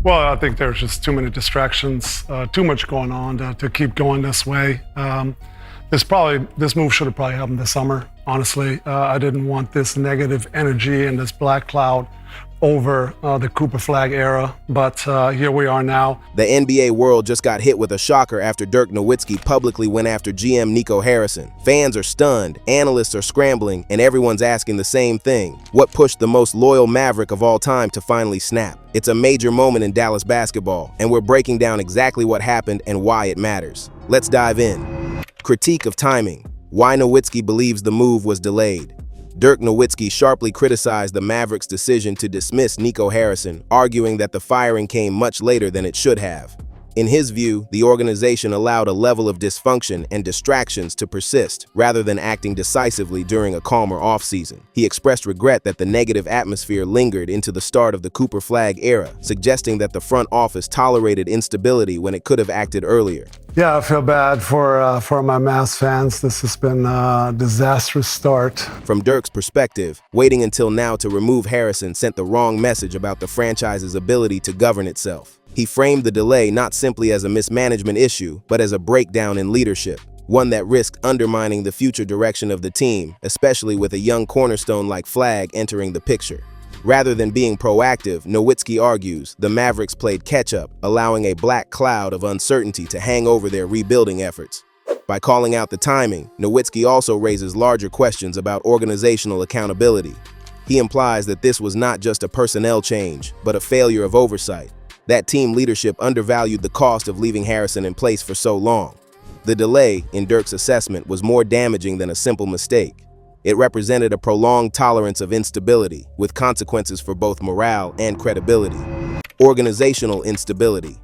Well, I think there's just too many distractions, too much going on to keep going this way. This move should have probably happened this summer, honestly. I didn't want this negative energy and this black cloud over the Cooper Flag era, but here we are now. The NBA world just got hit with a shocker after Dirk Nowitzki publicly went after GM Nico Harrison. Fans are stunned, analysts are scrambling, and everyone's asking the same thing. What pushed the most loyal Maverick of all time to finally snap? It's a major moment in Dallas basketball, and we're breaking down exactly what happened and why it matters. Let's dive in. Critique of timing. Why Nowitzki believes the move was delayed. Dirk Nowitzki sharply criticized the Mavericks' decision to dismiss Nico Harrison, arguing that the firing came much later than it should have. In his view, the organization allowed a level of dysfunction and distractions to persist, rather than acting decisively during a calmer offseason. He expressed regret that the negative atmosphere lingered into the start of the Cooper Flag era, suggesting that the front office tolerated instability when it could have acted earlier. Yeah, I feel bad for my Mavs fans. This has been a disastrous start. From Dirk's perspective, waiting until now to remove Harrison sent the wrong message about the franchise's ability to govern itself. He framed the delay not simply as a mismanagement issue, but as a breakdown in leadership, one that risked undermining the future direction of the team, especially with a young cornerstone like Flag entering the picture. Rather than being proactive, Nowitzki argues, the Mavericks played catch-up, allowing a black cloud of uncertainty to hang over their rebuilding efforts. By calling out the timing, Nowitzki also raises larger questions about organizational accountability. He implies that this was not just a personnel change, but a failure of oversight. That team leadership undervalued the cost of leaving Harrison in place for so long. The delay, in Dirk's assessment, was more damaging than a simple mistake. It represented a prolonged tolerance of instability, with consequences for both morale and credibility. Organizational instability.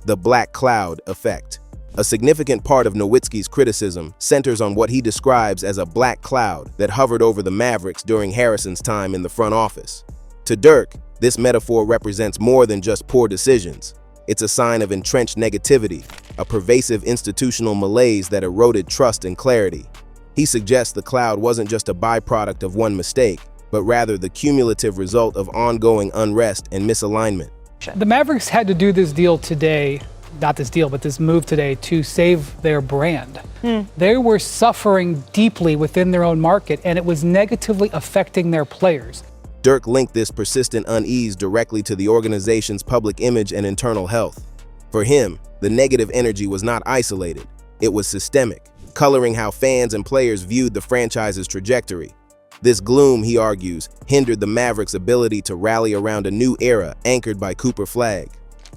The black cloud effect. A significant part of Nowitzki's criticism centers on what he describes as a black cloud that hovered over the Mavericks during Harrison's time in the front office. To Dirk, this metaphor represents more than just poor decisions. It's a sign of entrenched negativity, a pervasive institutional malaise that eroded trust and clarity. He suggests the cloud wasn't just a byproduct of one mistake, but rather the cumulative result of ongoing unrest and misalignment. The Mavericks had to do this deal today, not this deal, but this move today to save their brand. They were suffering deeply within their own market, and it was negatively affecting their players. Dirk linked this persistent unease directly to the organization's public image and internal health. For him, the negative energy was not isolated, it was systemic, coloring how fans and players viewed the franchise's trajectory. This gloom, he argues, hindered the Mavericks' ability to rally around a new era anchored by Cooper Flag.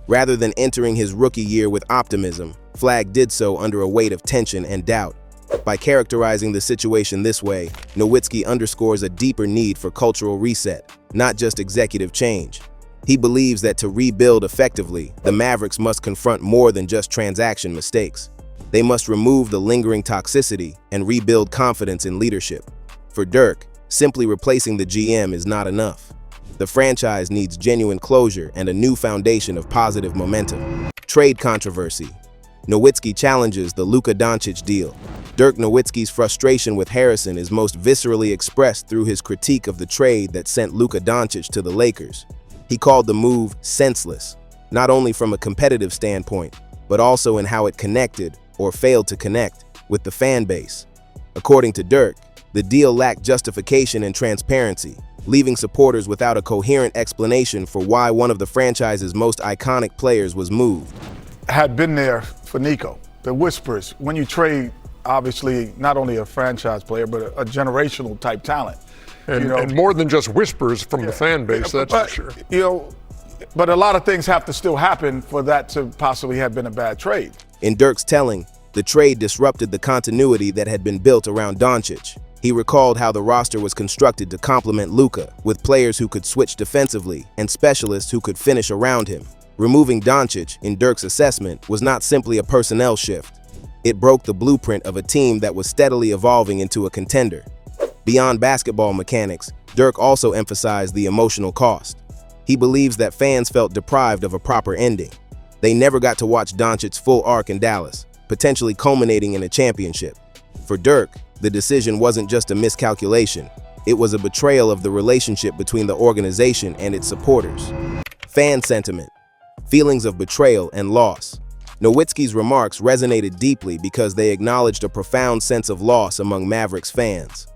Rather than entering his rookie year with optimism, Flag did so under a weight of tension and doubt. By characterizing the situation this way, Nowitzki underscores a deeper need for cultural reset, not just executive change. He believes that to rebuild effectively, the Mavericks must confront more than just transaction mistakes. They must remove the lingering toxicity and rebuild confidence in leadership. For Dirk, simply replacing the GM is not enough. The franchise needs genuine closure and a new foundation of positive momentum. Trade controversy. Nowitzki challenges the Luka Doncic deal. Dirk Nowitzki's frustration with Harrison is most viscerally expressed through his critique of the trade that sent Luka Doncic to the Lakers. He called the move senseless, not only from a competitive standpoint, but also in how it connected, or failed to connect, with the fan base. According to Dirk, the deal lacked justification and transparency, leaving supporters without a coherent explanation for why one of the franchise's most iconic players was moved. Had been there for Nico. The whispers, when you trade, obviously, not only a franchise player, but a generational type talent. And more than just whispers from the fan base, that's for sure. But a lot of things have to still happen for that to possibly have been a bad trade. In Dirk's telling, the trade disrupted the continuity that had been built around Doncic. He recalled how the roster was constructed to complement Luka, with players who could switch defensively and specialists who could finish around him. Removing Doncic, in Dirk's assessment, was not simply a personnel shift. It broke the blueprint of a team that was steadily evolving into a contender. Beyond basketball mechanics, Dirk also emphasized the emotional cost. He believes that fans felt deprived of a proper ending. They never got to watch Doncic's full arc in Dallas, potentially culminating in a championship. For Dirk, the decision wasn't just a miscalculation. It was a betrayal of the relationship between the organization and its supporters. Fan sentiment. feelings of betrayal and loss. Nowitzki's remarks resonated deeply because they acknowledged a profound sense of loss among Mavericks fans.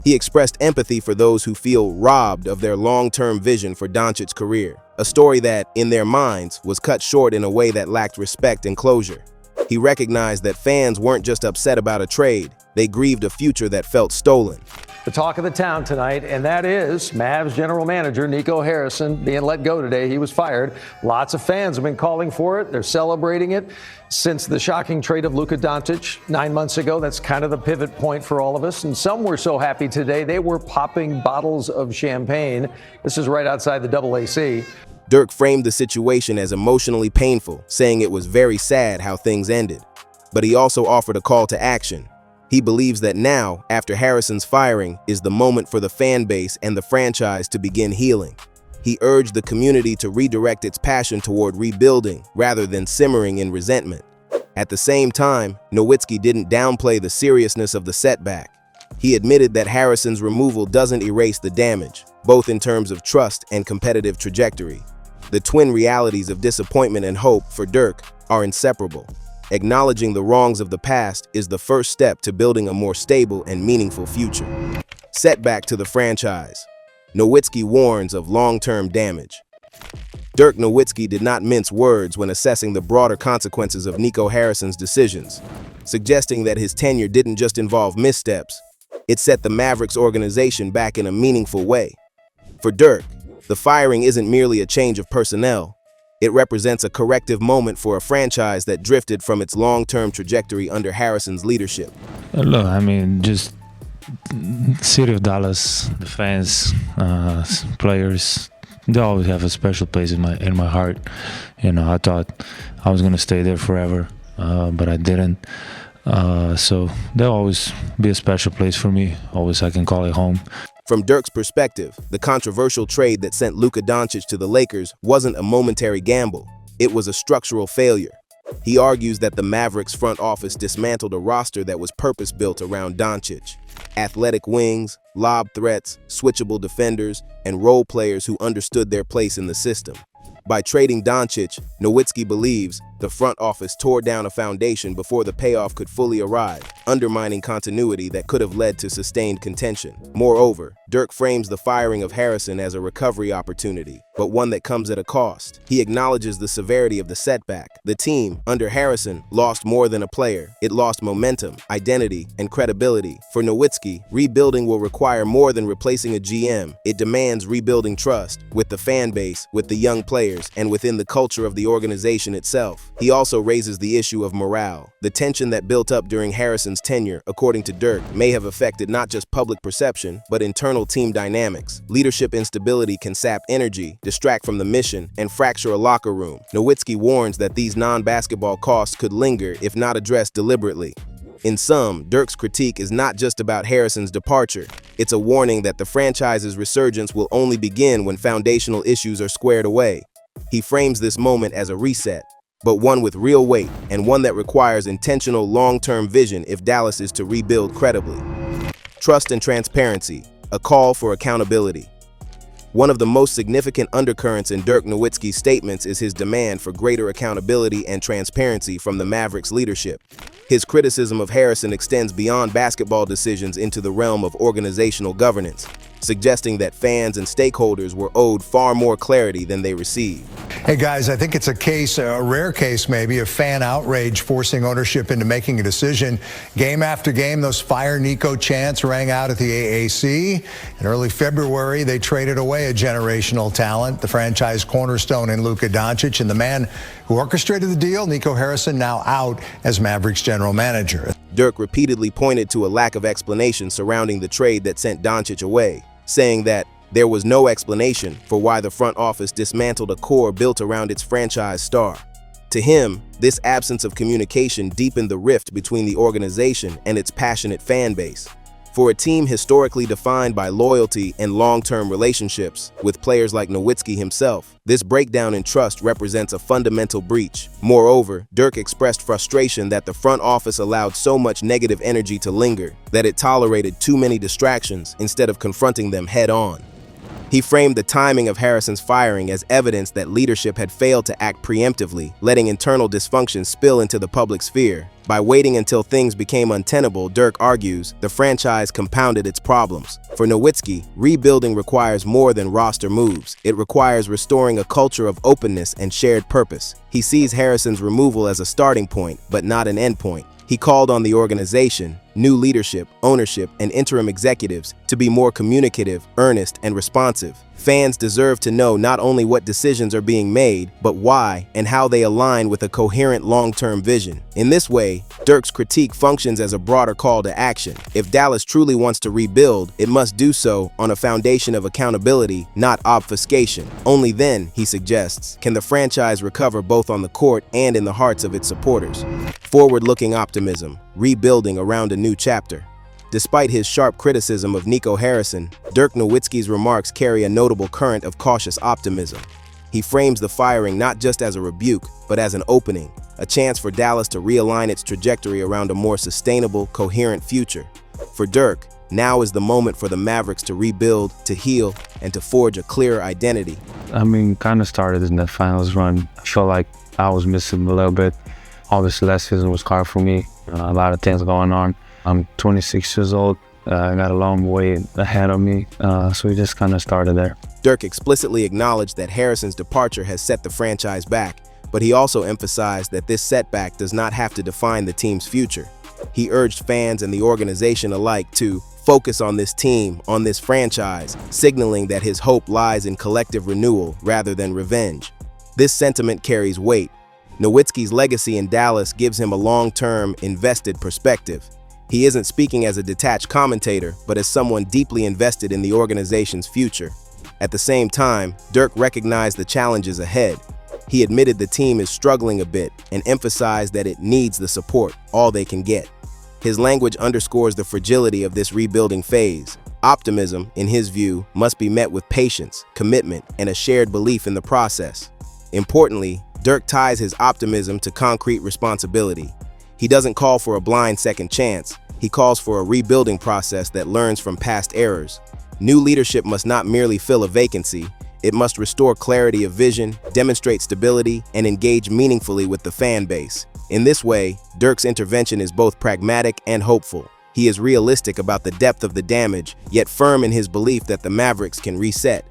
He expressed empathy for those who feel robbed of their long-term vision for Doncic's career, a story that, in their minds, was cut short in a way that lacked respect and closure. He recognized that fans weren't just upset about a trade, they grieved a future that felt stolen. The talk of the town tonight, and that is Mavs general manager Nico Harrison being let go today. He was fired. Lots of fans have been calling for it. They're celebrating it since the shocking trade of Luka Doncic 9 months ago. That's kind of the pivot point for all of us. And some were so happy today, they were popping bottles of champagne. This is right outside the AAC. Dirk framed the situation as emotionally painful, saying it was very sad how things ended. But he also offered a call to action. He believes that now, after Harrison's firing, is the moment for the fan base and the franchise to begin healing. He urged the community to redirect its passion toward rebuilding rather than simmering in resentment. At the same time, Nowitzki didn't downplay the seriousness of the setback. He admitted that Harrison's removal doesn't erase the damage, both in terms of trust and competitive trajectory. The twin realities of disappointment and hope for Dirk are inseparable. Acknowledging the wrongs of the past is the first step to building a more stable and meaningful future. Setback to the franchise. Nowitzki warns of long-term damage. Dirk Nowitzki did not mince words when assessing the broader consequences of Nico Harrison's decisions, suggesting that his tenure didn't just involve missteps, it set the Mavericks organization back in a meaningful way. For Dirk, the firing isn't merely a change of personnel. It represents a corrective moment for a franchise that drifted from its long-term trajectory under Harrison's leadership. Look, I mean, just city of Dallas, the fans, players, they always have a special place in my heart. You know, I thought I was gonna stay there forever, but I didn't. So there'll always be a special place for me. Always I can call it home. From Dirk's perspective, the controversial trade that sent Luka Doncic to the Lakers wasn't a momentary gamble. It was a structural failure. He argues that the Mavericks front office dismantled a roster that was purpose-built around Doncic. Athletic wings, lob threats, switchable defenders, and role players who understood their place in the system. By trading Doncic, Nowitzki believes the front office tore down a foundation before the payoff could fully arrive, undermining continuity that could have led to sustained contention. Moreover, Dirk frames the firing of Harrison as a recovery opportunity, but one that comes at a cost. He acknowledges the severity of the setback. The team, under Harrison, lost more than a player. It lost momentum, identity, and credibility. For Nowitzki, rebuilding will require more than replacing a GM. It demands rebuilding trust with the fan base, with the young players, and within the culture of the organization itself. He also raises the issue of morale. The tension that built up during Harrison's tenure, according to Dirk, may have affected not just public perception, but internal team dynamics. Leadership instability can sap energy, distract from the mission, and fracture a locker room. Nowitzki warns that these non-basketball costs could linger if not addressed deliberately. In sum, Dirk's critique is not just about Harrison's departure. It's a warning that the franchise's resurgence will only begin when foundational issues are squared away. He frames this moment as a reset, but one with real weight and one that requires intentional long-term vision if Dallas is to rebuild credibly. Trust and transparency, a call for accountability. One of the most significant undercurrents in Dirk Nowitzki's statements is his demand for greater accountability and transparency from the Mavericks leadership. His criticism of Harrison extends beyond basketball decisions into the realm of organizational governance, suggesting that fans and stakeholders were owed far more clarity than they received. Hey guys, I think it's a rare case maybe, of fan outrage forcing ownership into making a decision. Game after game, those fire Nico chants rang out at the AAC. In early February, they traded away a generational talent, the franchise cornerstone in Luka Doncic, and the man who orchestrated the deal, Nico Harrison, now out as Mavericks general manager. Dirk repeatedly pointed to a lack of explanation surrounding the trade that sent Doncic away, saying that there was no explanation for why the front office dismantled a core built around its franchise star. To him, this absence of communication deepened the rift between the organization and its passionate fan base. For a team historically defined by loyalty and long-term relationships with players like Nowitzki himself, this breakdown in trust represents a fundamental breach. Moreover, Dirk expressed frustration that the front office allowed so much negative energy to linger, that it tolerated too many distractions instead of confronting them head-on. He framed the timing of Harrison's firing as evidence that leadership had failed to act preemptively, letting internal dysfunction spill into the public sphere. By waiting until things became untenable, Dirk argues, the franchise compounded its problems. For Nowitzki, rebuilding requires more than roster moves. It requires restoring a culture of openness and shared purpose. He sees Harrison's removal as a starting point, but not an end point. He called on the organization, new leadership, ownership, and interim executives to be more communicative, earnest, and responsive. Fans deserve to know not only what decisions are being made, but why and how they align with a coherent long-term vision. In this way, Dirk's critique functions as a broader call to action. If Dallas truly wants to rebuild, it must do so on a foundation of accountability, not obfuscation. Only then, he suggests, can the franchise recover both on the court and in the hearts of its supporters. Forward-looking optimism, rebuilding around a new chapter. Despite his sharp criticism of Nico Harrison, Dirk Nowitzki's remarks carry a notable current of cautious optimism. He frames the firing not just as a rebuke, but as an opening, a chance for Dallas to realign its trajectory around a more sustainable, coherent future. For Dirk, now is the moment for the Mavericks to rebuild, to heal, and to forge a clearer identity. Kind of started in the finals run. I felt like I was missing a little bit. Obviously, last season was hard for me. A lot of things going on. I'm 26 years old. I got a long way ahead of me, so we just kind of started there. Dirk explicitly acknowledged that Harrison's departure has set the franchise back, but he also emphasized that this setback does not have to define the team's future. He urged fans and the organization alike to focus on this team, on this franchise, signaling that his hope lies in collective renewal rather than revenge. This sentiment carries weight. Nowitzki's legacy in Dallas gives him a long-term, invested perspective. He isn't speaking as a detached commentator, but as someone deeply invested in the organization's future. At the same time, Dirk recognized the challenges ahead. He admitted the team is struggling a bit and emphasized that it needs the support, all they can get. His language underscores the fragility of this rebuilding phase. Optimism, in his view, must be met with patience, commitment, and a shared belief in the process. Importantly, Dirk ties his optimism to concrete responsibility. He doesn't call for a blind second chance. He calls for a rebuilding process that learns from past errors. New leadership must not merely fill a vacancy. It must restore clarity of vision, demonstrate stability, and engage meaningfully with the fan base. In this way, Dirk's intervention is both pragmatic and hopeful. He is realistic about the depth of the damage, yet firm in his belief that the Mavericks can reset.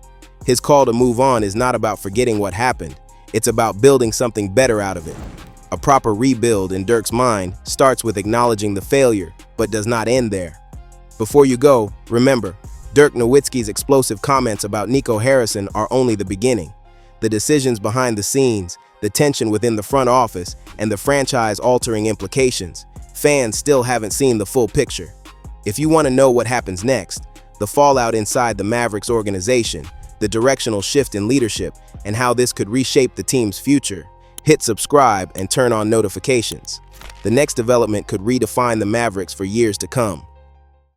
His call to move on is not about forgetting what happened. It's about building something better out of it. A proper rebuild, in Dirk's mind, starts with acknowledging the failure, but does not end there. Before you go, remember, Dirk Nowitzki's explosive comments about Nico Harrison are only the beginning. The decisions behind the scenes, the tension within the front office, and the franchise-altering implications, fans still haven't seen the full picture. If you want to know what happens next, the fallout inside the Mavericks organization, the directional shift in leadership, and how this could reshape the team's future, hit subscribe and turn on notifications. The next development could redefine the Mavericks for years to come.